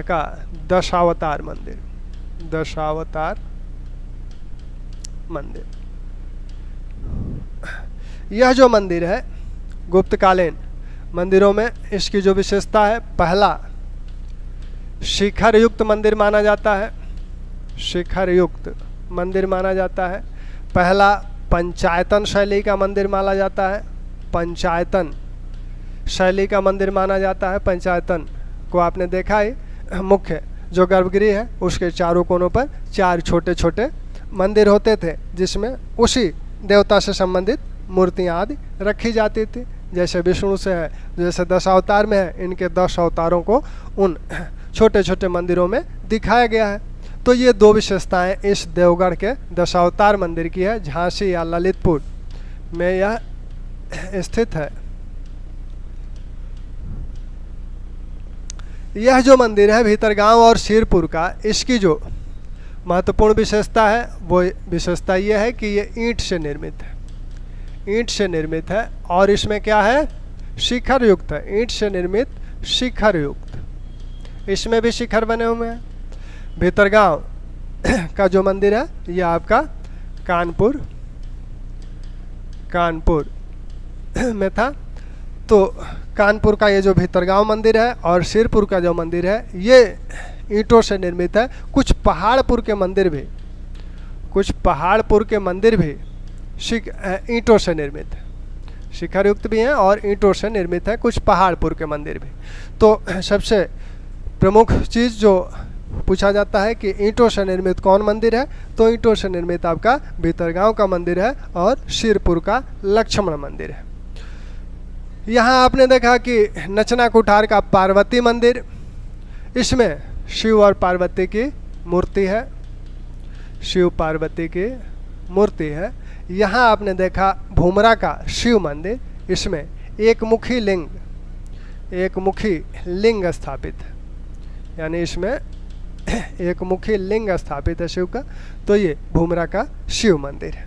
S1: का दशावतार मंदिर, दशावतार मंदिर। यह जो मंदिर है गुप्तकालीन मंदिरों में इसकी जो विशेषता है, पहला शिखर युक्त मंदिर माना जाता है, शिखर युक्त मंदिर माना जाता है। पहला पंचायतन शैली का मंदिर माना जाता है, पंचायतन शैली का मंदिर माना जाता है। पंचायतन को आपने देखा ही, मुख्य जो गर्भगृह है उसके चारों कोनों पर 4 छोटे छोटे मंदिर होते थे, जिसमें उसी देवता से संबंधित मूर्तियाँ आदि रखी जाती थी। जैसे विष्णु से है, जैसे 10 अवतार में है, इनके 10 अवतारों को उन छोटे छोटे मंदिरों में दिखाया गया है। तो ये 2 विशेषताएं इस देवगढ़ के दशावतार मंदिर की है। झांसी या ललितपुर में यह स्थित है। यह जो मंदिर है भीतरगांव और सिरपुर का, इसकी जो महत्वपूर्ण विशेषता है वो विशेषता ये है कि ये ईंट से निर्मित है, ईंट से निर्मित है। और इसमें क्या है, शिखर युक्त है, ईंट से निर्मित शिखर युक्त। इसमें भी शिखर बने हुए हैं। भीतरगांव का जो मंदिर है यह आपका कानपुर में था। तो कानपुर का ये जो भीतरगांव मंदिर है और सिरपुर का जो मंदिर है ये ईंटों से निर्मित है। कुछ पहाड़पुर के मंदिर भी ईंटों से निर्मित है, शिखर युक्त भी हैं और ईंटों से निर्मित है कुछ पहाड़पुर के मंदिर भी। तो सबसे प्रमुख चीज़ जो पूछा जाता है कि ईंटों से निर्मित कौन मंदिर है, तो ईंटों से निर्मित आपका भीतरगांव का मंदिर है और सिरपुर का लक्ष्मण मंदिर है। यहाँ आपने देखा कि नचना कुठार का पार्वती मंदिर, इसमें शिव और पार्वती की मूर्ति है, शिव पार्वती की मूर्ति है। यहाँ आपने देखा भूमरा का शिव मंदिर, इसमें एक मुखी लिंग स्थापित है, यानी इसमें एक मुखी लिंग स्थापित है शिव का। तो ये भूमरा का शिव मंदिर है।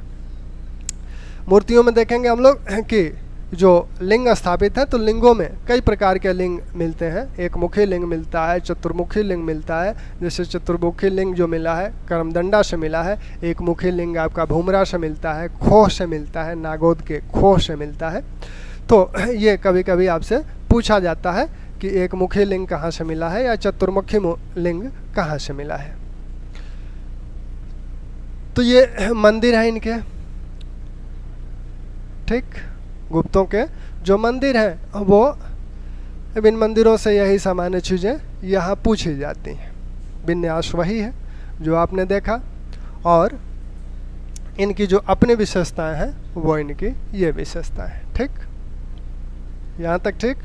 S1: मूर्तियों में देखेंगे हम लोग कि जो लिंग स्थापित है, तो लिंगों में कई प्रकार के लिंग मिलते हैं। एक मुखी लिंग मिलता है, चतुर्मुखी लिंग मिलता है। जैसे चतुर्मुखी लिंग जो मिला है करमदंडा से मिला है, एक मुखी लिंग आपका भूमरा से मिलता है, खोह से मिलता है, नागोद के खोह से मिलता है। तो ये कभी कभी आपसे पूछा जाता है कि एक मुखी लिंग कहाँ से मिला है या चतुर्मुखी लिंग कहाँ से मिला है। तो ये मंदिर है इनके, ठीक, गुप्तों के जो मंदिर हैं वो, इन मंदिरों से यही सामान्य चीज़ें यहाँ पूछी जाती हैं। विन्यास वही है जो आपने देखा, और इनकी जो अपनी विशेषताएं हैं वो इनकी ये विशेषताएं हैं। ठीक, यहाँ तक ठीक।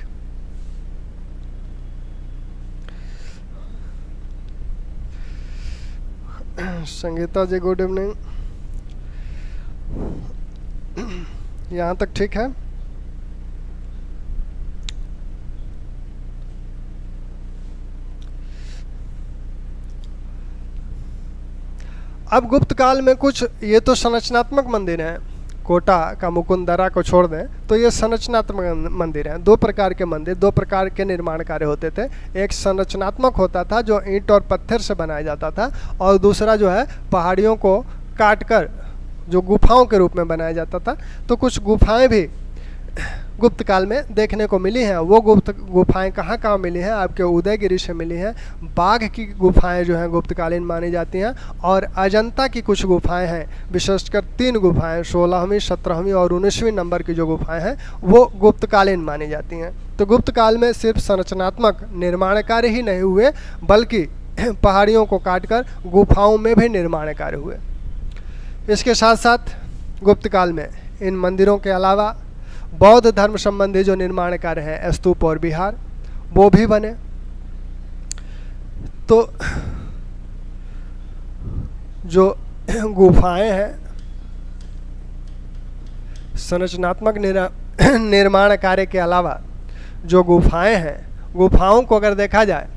S1: संगीता जी गुड इवनिंग, यहाँ तक ठीक है। अब गुप्त काल में कुछ ये तो संरचनात्मक मंदिर हैं, कोटा का मुकुंदरा को छोड़ दें तो ये संरचनात्मक मंदिर हैं। 2 प्रकार के मंदिर, 2 प्रकार के निर्माण कार्य होते थे। एक संरचनात्मक होता था जो ईंट और पत्थर से बनाया जाता था, और दूसरा जो है पहाड़ियों को काटकर जो गुफाओं के रूप में बनाया जाता था। तो कुछ गुफाएं भी गुप्त काल में देखने को मिली हैं। वो गुफाएं कहाँ मिली हैं, आपके उदयगिरी से मिली हैं। बाघ की गुफाएं जो हैं गुप्तकालीन मानी जाती हैं, और अजंता की कुछ गुफाएं हैं, विशेषकर 3 गुफाएं 16वीं, 17वीं और 19वीं नंबर की जो गुफाएं हैं वो गुप्तकालीन मानी जाती हैं। तो गुप्त काल में सिर्फ संरचनात्मक निर्माण कार्य ही नहीं हुए, बल्कि पहाड़ियों को काटकर गुफाओं में भी निर्माण कार्य हुए। इसके साथ साथ गुप्त काल में इन मंदिरों के अलावा बौद्ध धर्म संबंधी जो निर्माण कार्य हैं, स्तूप और विहार, वो भी बने। तो जो गुफाएं हैं, संरचनात्मक निर्माण कार्य के अलावा जो गुफाएं हैं, गुफाओं को अगर देखा जाए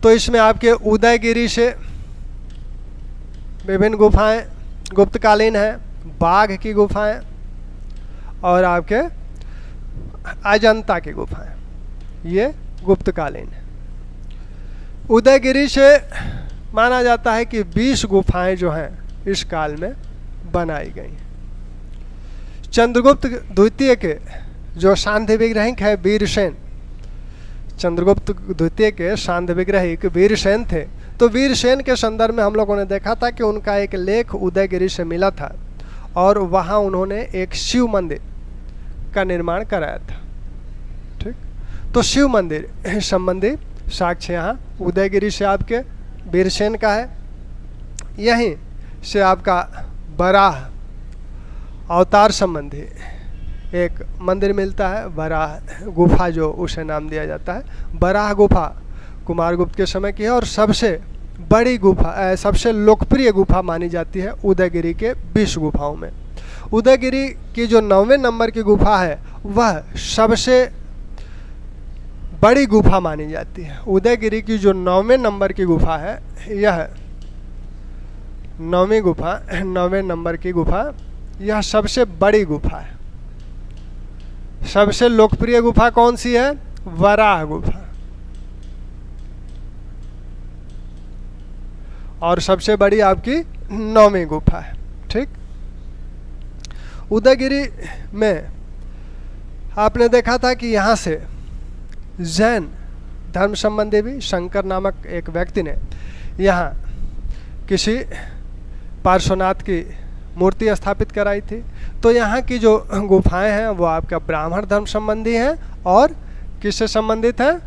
S1: तो इसमें आपके उदयगिरी से विभिन्न गुफाएं गुप्तकालीन हैं, बाघ की गुफाएं और आपके अजंता की गुफाएं, ये गुप्तकालीन है। उदयगिरी से माना जाता है कि 20 गुफाएं जो हैं इस काल में बनाई गई हैं। चंद्रगुप्त द्वितीय के जो शांति विग्रहिक है वीरसेन, चंद्रगुप्त द्वितीय के शांति विग्रहिक वीरसेन थे। तो वीरसेन के संदर्भ में हम लोगों ने देखा था कि उनका एक लेख उदयगिरी से मिला था और वहाँ उन्होंने एक शिव मंदिर का निर्माण कराया था। ठीक, तो शिव मंदिर संबंधी साक्ष्य यहाँ उदयगिरी से आपके वीरसेन का है। यहीं से आपका बराह अवतार संबंधी एक मंदिर मिलता है, बराह गुफा जो उसे नाम दिया जाता है। बराह गुफा कुमारगुप्त के समय की है और सबसे बड़ी गुफा, सबसे लोकप्रिय गुफा मानी जाती है उदयगिरी के 20 गुफाओं में। उदयगिरी की जो 9वें नंबर की गुफा है वह सबसे बड़ी गुफा मानी जाती है। उदयगिरी की जो 9वें नंबर की गुफा है, यह 9वीं गुफा, 9वें नंबर की गुफा, यह सबसे बड़ी गुफा है। सबसे लोकप्रिय गुफा कौन सी है? वराह गुफा। और सबसे बड़ी आपकी 9वीं गुफा है। ठीक, उदयगिरी में आपने देखा था कि यहाँ से जैन धर्म संबंधी भी शंकर नामक एक व्यक्ति ने यहाँ किसी पार्श्वनाथ की मूर्ति स्थापित कराई थी। तो यहाँ की जो गुफाएं हैं वो आपका ब्राह्मण धर्म संबंधी हैं और किससे संबंधित हैं?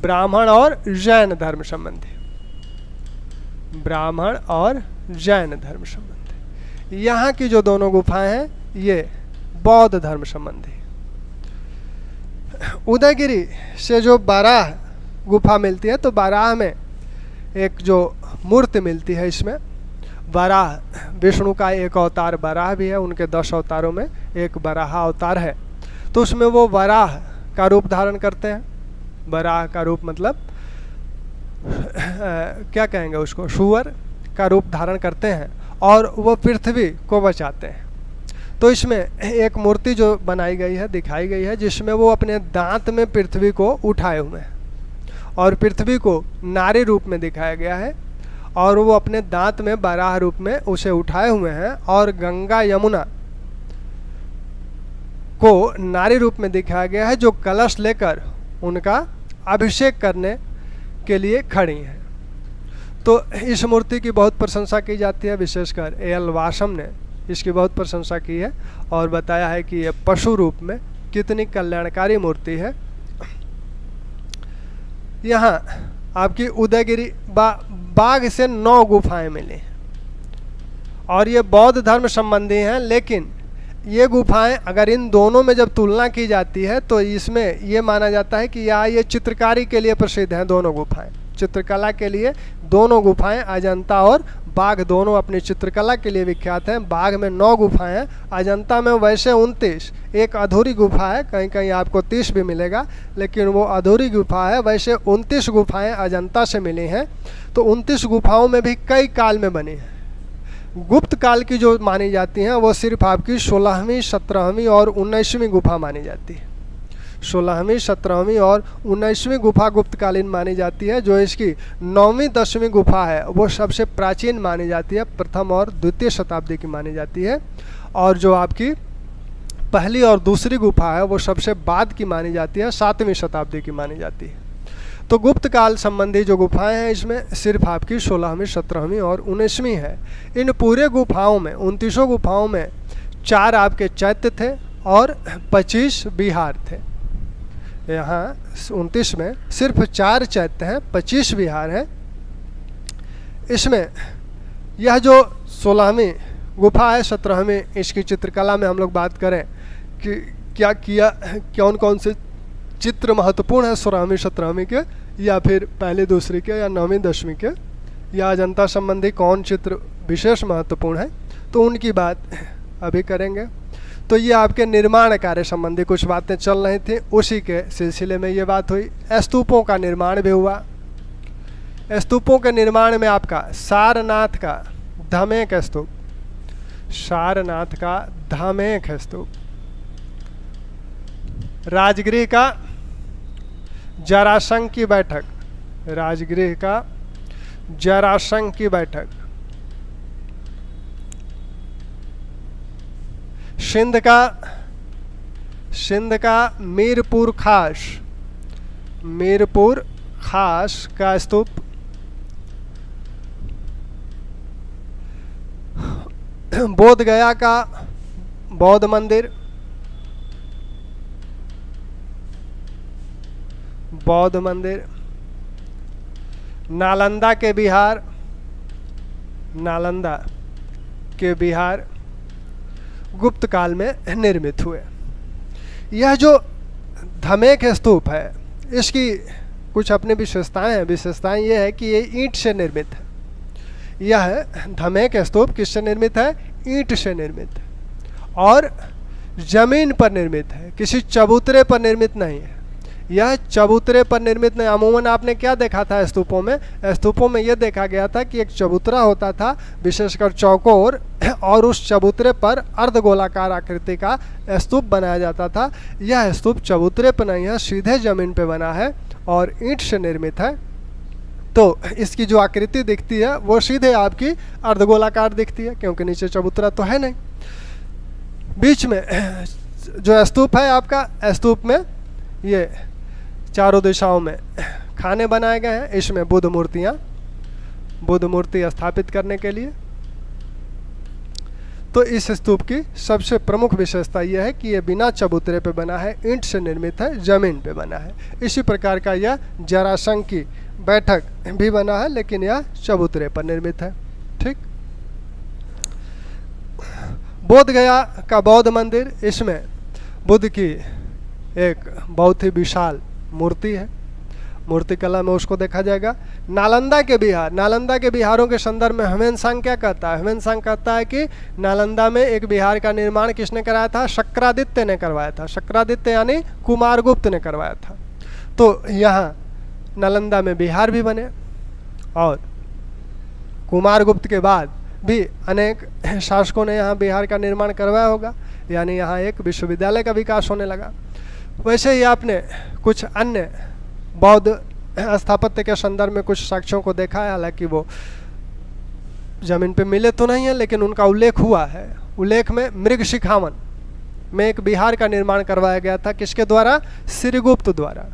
S1: ब्राह्मण और जैन धर्म संबंधी, ब्राह्मण और जैन धर्म संबंधी। यहाँ की जो दोनों गुफाएं हैं ये बौद्ध धर्म संबंधी। उदयगिरी से जो बाराह गुफा मिलती है, तो बाराह में एक जो मूर्ति मिलती है, इसमें वराह विष्णु का एक अवतार वराह भी है, उनके 10 अवतारों में एक वराह अवतार है। तो उसमें वो वराह का रूप धारण करते हैं। वराह का रूप मतलब क्या कहेंगे उसको, सूअर का रूप धारण करते हैं और वो पृथ्वी को बचाते हैं। तो इसमें एक मूर्ति जो बनाई गई है, दिखाई गई है, जिसमें वो अपने दांत में पृथ्वी को उठाए हुए हैं और पृथ्वी को नारी रूप में दिखाया गया है और वो अपने दांत में वराह रूप में उसे उठाए हुए हैं और गंगा यमुना को नारी रूप में दिखाया गया है, जो कलश लेकर उनका अभिषेक करने के लिए खड़ी हैं। तो इस मूर्ति की बहुत प्रशंसा की जाती है, विशेषकर A.L. वासम ने इसकी बहुत प्रशंसा की है और बताया है कि यह पशु रूप में कितनी कल्याणकारी मूर्ति है। यहाँ आपकी उदयगिरी बाघ से 9 गुफाएं मिली और ये बौद्ध धर्म संबंधी हैं, लेकिन ये गुफाएं अगर इन दोनों में जब तुलना की जाती है तो इसमें ये माना जाता है कि ये चित्रकारी के लिए प्रसिद्ध हैं। दोनों गुफाएं चित्रकला के लिए, दोनों गुफाएं अजंता और बाघ दोनों अपनी चित्रकला के लिए विख्यात हैं। बाघ में 9 गुफाएं हैं, अजंता में वैसे 29, एक अधूरी गुफा है, कहीं कहीं आपको 30 भी मिलेगा, लेकिन वो अधूरी गुफा है। वैसे 29 गुफाएं अजंता से मिली हैं। तो 29 गुफाओं में भी कई काल में बनी हैं। गुप्त काल की जो मानी जाती हैं वो सिर्फ आपकी 16वीं, 17वीं और 19वीं गुफा मानी जाती है। 16वीं, 17वीं और 19वीं गुफा गुप्तकालीन मानी जाती है। जो इसकी 9वीं, 10वीं गुफा है वो सबसे प्राचीन मानी जाती है, प्रथम और द्वितीय शताब्दी की मानी जाती है। और जो आपकी पहली और दूसरी गुफा है वो सबसे बाद की मानी जाती है, 7वीं शताब्दी की मानी जाती है। तो गुप्त काल संबंधी जो गुफाएं हैं इसमें सिर्फ आपकी 16वीं, 17वीं और 19वीं है। इन पूरे गुफाओं में 29 गुफाओं में 4 आपके चैत्य थे और 25 विहार थे। यहाँ 29 में सिर्फ 4 चैत्य हैं, 25 विहार हैं। इसमें यह जो 16वीं गुफा है, 17वीं, इसकी चित्रकला में हम लोग बात करें कि क्या किया, कौन कौन से चित्र महत्वपूर्ण है 16वीं 17वीं के, या फिर पहली दूसरी के, या 9वीं 10वीं के, या अजंता संबंधी कौन चित्र विशेष महत्वपूर्ण है, तो उनकी बात अभी करेंगे। तो ये आपके निर्माण कार्य संबंधी कुछ बातें चल रही थी, उसी के सिलसिले में ये बात हुई। स्तूपों का निर्माण भी हुआ। स्तूपों के निर्माण में आपका सारनाथ का धमेक स्तूप, सारनाथ का धमेक स्तूप, राजगृह का जरासंध की बैठक, राजगृह का जरासंध की बैठक, सिंध का मीरपुर खास, मीरपुर खास का स्तूप, बोध गया का बौद्ध मंदिर, बौद्ध मंदिर, नालंदा के बिहार, नालंदा के बिहार गुप्त काल में निर्मित हुए। यह जो धमेक स्तूप है, इसकी कुछ अपनी विशेषताएं हैं। विशेषताएं यह है कि ये ईंट से निर्मित है। यह धमेक स्तूप किससे निर्मित है? ईंट से निर्मित है और जमीन पर निर्मित है, किसी चबूतरे पर निर्मित नहीं है। यह चबूतरे पर निर्मित नहीं। अमूमन आपने क्या देखा था स्तूपों में? स्तूपों में यह देखा गया था कि एक चबूतरा होता था, विशेषकर चौकोर, और उस चबूतरे पर अर्धगोलाकार आकृति का स्तूप बनाया जाता था। यह स्तूप चबूतरे पर नहीं है, सीधे जमीन पर बना है और ईंट से निर्मित है। तो इसकी जो आकृति दिखती है वो सीधे आपकी अर्धगोलाकार दिखती है, क्योंकि नीचे चबूतरा तो है नहीं। बीच में जो स्तूप है आपका, स्तूप में ये चारों दिशाओं में खाने बनाए गए हैं। इसमें बुद्ध मूर्ति स्थापित करने के लिए। तो इस स्तूप की सबसे प्रमुख विशेषता यह है कि यह बिना चबूतरे पे बना है, ईंट से निर्मित है, जमीन पे बना है। इसी प्रकार का यह जरासंध की बैठक भी बना है, लेकिन यह चबूतरे पर निर्मित है। ठीक। बोध गया का बौद्ध मंदिर, इसमें बुद्ध की एक बहुत ही विशाल मूर्ति है। मूर्ति कला में उसको देखा जाएगा। नालंदा के बिहार, नालंदा के बिहारों के संदर्भ में ह्वेनसांग क्या कहता है? ह्वेनसांग कहता है कि नालंदा में एक बिहार का निर्माण किसने कराया था? शक्रादित्य ने करवाया था। शक्रादित्य यानी कुमारगुप्त ने करवाया था। तो यहाँ नालंदा में बिहार भी बने और कुमारगुप्त के बाद भी अनेक शासकों ने यहाँ बिहार का निर्माण करवाया होगा, यानी यहाँ एक विश्वविद्यालय का विकास होने लगा। वैसे ही आपने कुछ अन्य बौद्ध स्थापत्य के संदर्भ में कुछ साक्ष्यों को देखा है, हालांकि वो जमीन पे मिले तो नहीं है, लेकिन उनका उल्लेख हुआ है। उल्लेख में मृगशिखावन में एक बिहार का निर्माण करवाया गया था। किसके द्वारा? श्रीगुप्त द्वारा।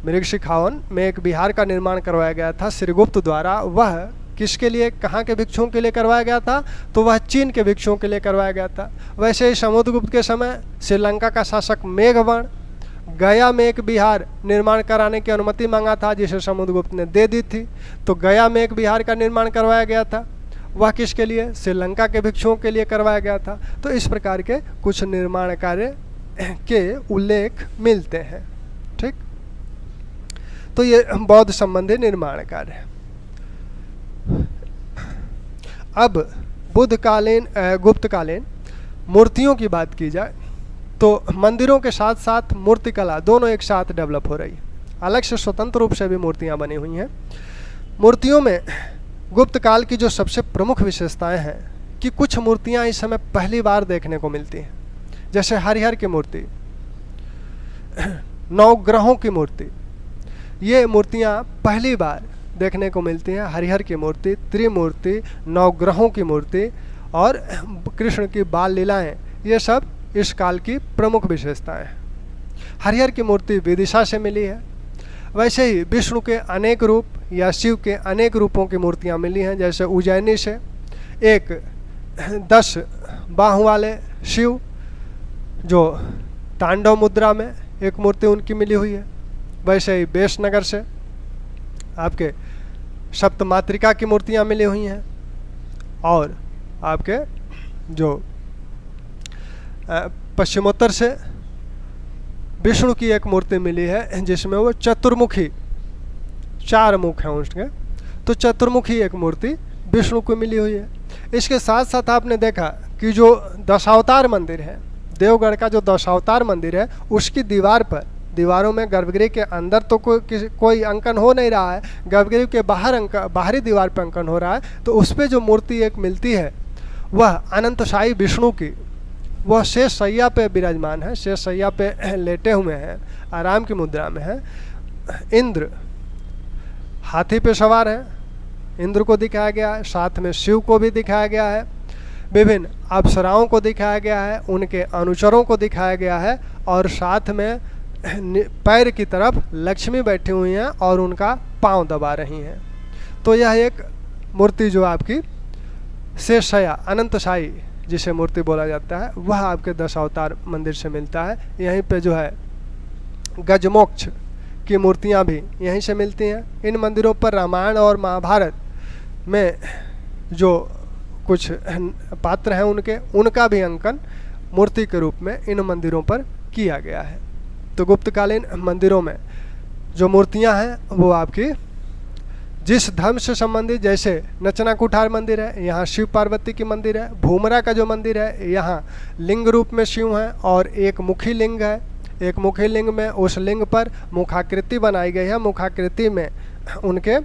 S1: मृगशिखावन में एक बिहार का निर्माण करवाया गया था श्रीगुप्त द्वारा। वह किसके लिए, कहाँ के भिक्षुओं के लिए करवाया गया था? तो वह चीन के भिक्षुओं के लिए करवाया गया था। वैसे ही समुद्रगुप्त के समय श्रीलंका का शासक मेघवर्ण गया में एक बिहार निर्माण कराने की अनुमति मांगा था, जिसे समुद्रगुप्त ने दे दी थी। तो गया में एक बिहार का निर्माण करवाया गया था। वह किसके लिए? श्रीलंका के भिक्षुओं के लिए करवाया गया था। तो इस प्रकार के कुछ निर्माण कार्य के उल्लेख मिलते हैं। ठीक। तो ये बौद्ध संबंधी निर्माण कार्य है। अब बुद्धकालीन गुप्तकालीन मूर्तियों की बात की जाए तो मंदिरों के साथ साथ मूर्तिकला दोनों एक साथ डेवलप हो रही है। अलग से स्वतंत्र रूप से भी मूर्तियां बनी हुई हैं। मूर्तियों में गुप्त काल की जो सबसे प्रमुख विशेषताएं हैं कि कुछ मूर्तियां इस समय पहली बार देखने को मिलती हैं, जैसे हरिहर की मूर्ति, नवग्रहों की मूर्ति। ये मूर्तियां पहली बार देखने को मिलती हैं। हरिहर की मूर्ति, त्रिमूर्ति, नवग्रहों की मूर्ति और कृष्ण की बाल लीलाएं, ये सब इस काल की प्रमुख विशेषताएं हैं। हरिहर की मूर्ति विदिशा से मिली है। वैसे ही विष्णु के अनेक रूप या शिव के अनेक रूपों की मूर्तियां मिली हैं, जैसे उज्जैनी से एक 10 बाहों वाले शिव जो तांडव मुद्रा में एक मूर्ति उनकी मिली हुई है। वैसे ही बेसनगर से आपके सप्तमातृका की मूर्तियां मिली हुई हैं और आपके जो पश्चिमोत्तर से विष्णु की एक मूर्ति मिली है जिसमें वो चतुर्मुखी, 4 मुख हैं उसके, तो चतुर्मुखी एक मूर्ति विष्णु को मिली हुई है। इसके साथ साथ आपने देखा कि जो दशावतार मंदिर है, देवगढ़ का जो दशावतार मंदिर है, उसकी दीवार पर, दीवारों में गर्भगृह के अंदर तो कोई अंकन हो नहीं रहा है, गर्भगृह के बाहरी दीवार पर अंकन हो रहा है। तो उस पर जो मूर्ति एक मिलती है वह अनंतशाही विष्णु की, वह शेष शैया पे विराजमान है, शेष शैया पे लेटे हुए हैं, आराम की मुद्रा में है। इंद्र हाथी पे सवार है, इंद्र को दिखाया गया है, साथ में शिव को भी दिखाया गया है, विभिन्न अप्सराओं को दिखाया गया है, उनके अनुचरों को दिखाया गया है, और साथ में पैर की तरफ लक्ष्मी बैठी हुई हैं और उनका पांव दबा रही हैं। तो यह एक मूर्ति जो आपकी शेषशय्या अनंतशाही जिसे मूर्ति बोला जाता है, वह आपके दशावतार मंदिर से मिलता है। यहीं पे जो है गजमोक्ष की मूर्तियां भी यहीं से मिलती हैं। इन मंदिरों पर रामायण और महाभारत में जो कुछ पात्र हैं उनका भी अंकन मूर्ति के रूप में इन मंदिरों पर किया गया है। तो गुप्तकालीन मंदिरों में जो मूर्तियां हैं वो आपकी जिस धर्म से संबंधित, जैसे नचना कुठार मंदिर है, यहाँ शिव पार्वती की मंदिर है। भूमरा का जो मंदिर है, यहाँ लिंग रूप में शिव हैं और एक मुखी लिंग है। एक मुखी लिंग में उस लिंग पर मुखाकृति बनाई गई है, मुखाकृति में उनके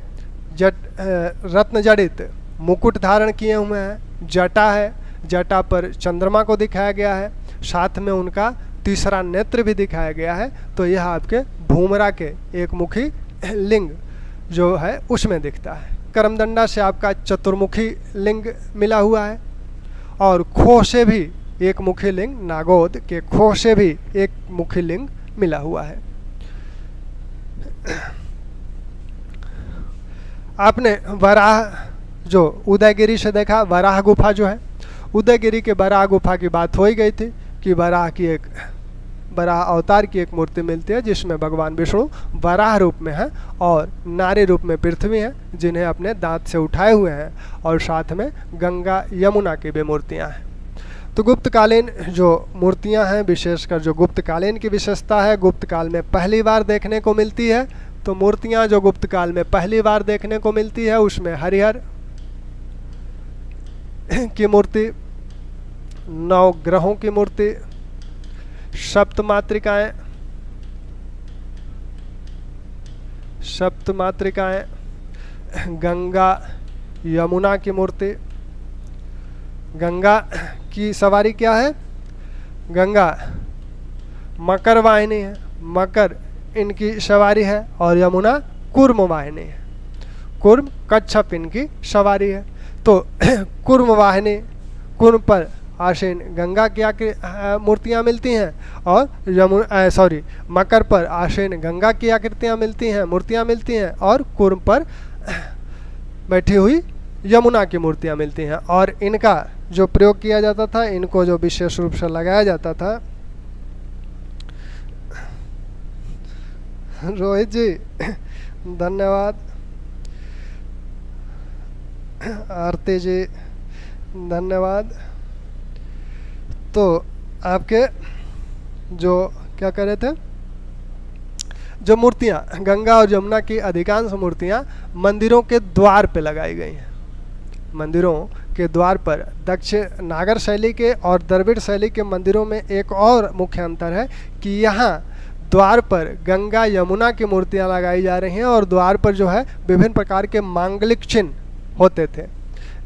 S1: रत्न जड़ित मुकुट धारण किए हुए हैं, जटा है, जटा पर चंद्रमा को दिखाया गया है, साथ में उनका तीसरा नेत्र भी दिखाया गया है। तो यह आपके भूमरा के एक मुखी लिंग जो है उसमें दिखता है। करमदंडा से आपका चतुर्मुखी लिंग मिला हुआ है, और खो से भी एक मुखी लिंग, नागोद के खो से भी एक मुखी लिंग मिला हुआ है। आपने वराह जो उदयगिरी से देखा, वराह गुफा जो है, उदयगिरी के वराह गुफा की बात हो ही गई थी कि वराह अवतार की एक मूर्ति मिलती है जिसमें भगवान विष्णु वराह रूप में है और नारी रूप में पृथ्वी है, जिन्हें अपने दांत से उठाए हुए हैं, और साथ में गंगा यमुना की भी मूर्तियां हैं। तो गुप्तकालीन जो मूर्तियां हैं, विशेषकर जो गुप्तकालीन की विशेषता है, गुप्तकाल में पहली बार देखने को मिलती है। तो मूर्तियां जो गुप्तकाल में पहली बार देखने को मिलती है उसमें हरिहर की मूर्ति, 9 ग्रहों की मूर्ति, सप्तमातृकाएं, गंगा यमुना की मूर्ति। गंगा की सवारी क्या है? गंगा मकर वाहिनी है, मकर इनकी सवारी है, और यमुना कूर्म वाहिनी है, कूर्म कच्छप इनकी सवारी है। तो कूर्म वाहिनी, कूर्म पर आसीन गंगा की मूर्तियाँ मिलती हैं, और मकर पर आसीन गंगा की आकृतियाँ मिलती हैं, मूर्तियाँ मिलती हैं, और कूर्म पर बैठी हुई यमुना की मूर्तियाँ मिलती हैं। और इनका जो प्रयोग किया जाता था, इनको जो विशेष रूप से लगाया जाता था, रोहित जी धन्यवाद, आरती जी धन्यवाद। तो आपके जो क्या कह रहे थे, जो मूर्तियाँ गंगा और यमुना की अधिकांश मूर्तियाँ मंदिरों के द्वार पे लगाई गई हैं। मंदिरों के द्वार पर दक्षिण नागर शैली के और द्रविड़ शैली के मंदिरों में एक और मुख्य अंतर है कि यहाँ द्वार पर गंगा यमुना की मूर्तियाँ लगाई जा रही हैं, और द्वार पर जो है विभिन्न प्रकार के मांगलिक चिन्ह होते थे,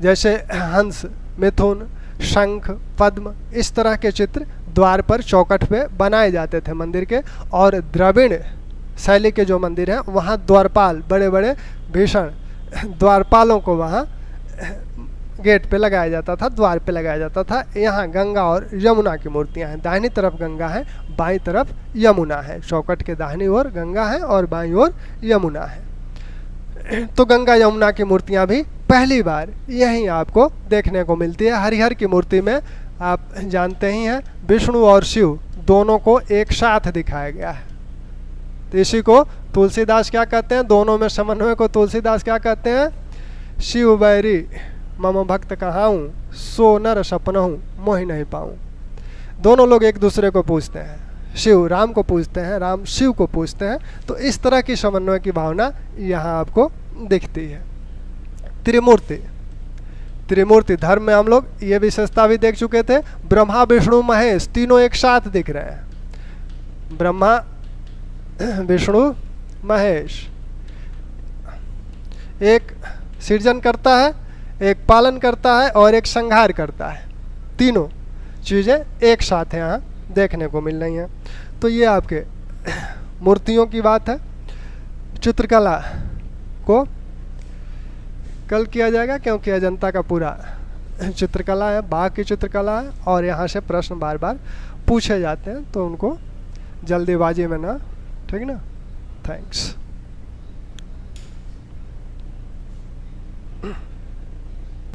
S1: जैसे हंस, मिथुन, शंख, पद्म, इस तरह के चित्र द्वार पर चौखट पे बनाए जाते थे मंदिर के। और द्रविड़ शैली के जो मंदिर हैं वहाँ द्वारपाल, बड़े बड़े भीषण द्वारपालों को वहाँ गेट पे लगाया जाता था, द्वार पे लगाया जाता था। यहाँ गंगा और यमुना की मूर्तियाँ हैं, दाहिनी तरफ गंगा है, बाईं तरफ यमुना है, चौखट के दाहिनी ओर गंगा है और बाईं ओर यमुना है। तो गंगा यमुना की मूर्तियाँ भी पहली बार यहीं आपको देखने को मिलती है। हरिहर की मूर्ति में आप जानते ही हैं विष्णु और शिव दोनों को एक साथ दिखाया गया है। तो इसी को तुलसीदास क्या कहते हैं, दोनों में समन्वय को तुलसीदास क्या कहते हैं, शिव बैरी मम भक्त कहाऊँ, सो नर सपनहूँ मोहि नहीं पाऊँ। दोनों लोग एक दूसरे को पूजते हैं, शिव राम को पूजते हैं, राम शिव को पूजते हैं। तो इस तरह की समन्वय की भावना यहाँ आपको दिखती है। त्रिमूर्ति, त्रिमूर्ति धर्म में हम लोग ये विशेषता भी देख चुके थे, ब्रह्मा विष्णु महेश तीनों एक साथ दिख रहे हैं। ब्रह्मा विष्णु महेश, एक सृजन करता है, एक पालन करता है और एक संहार करता है। तीनों चीज़ें एक साथ यहाँ देखने को मिल रही हैं। तो ये आपके मूर्तियों की बात है। चित्रकला को कल किया जाएगा, क्योंकि अजंता का पूरा चित्रकला है, बाघ की चित्रकला है, और यहाँ से प्रश्न बार बार पूछे जाते हैं, तो उनको जल्दीबाजी में ना, ठीक ना। थैंक्स।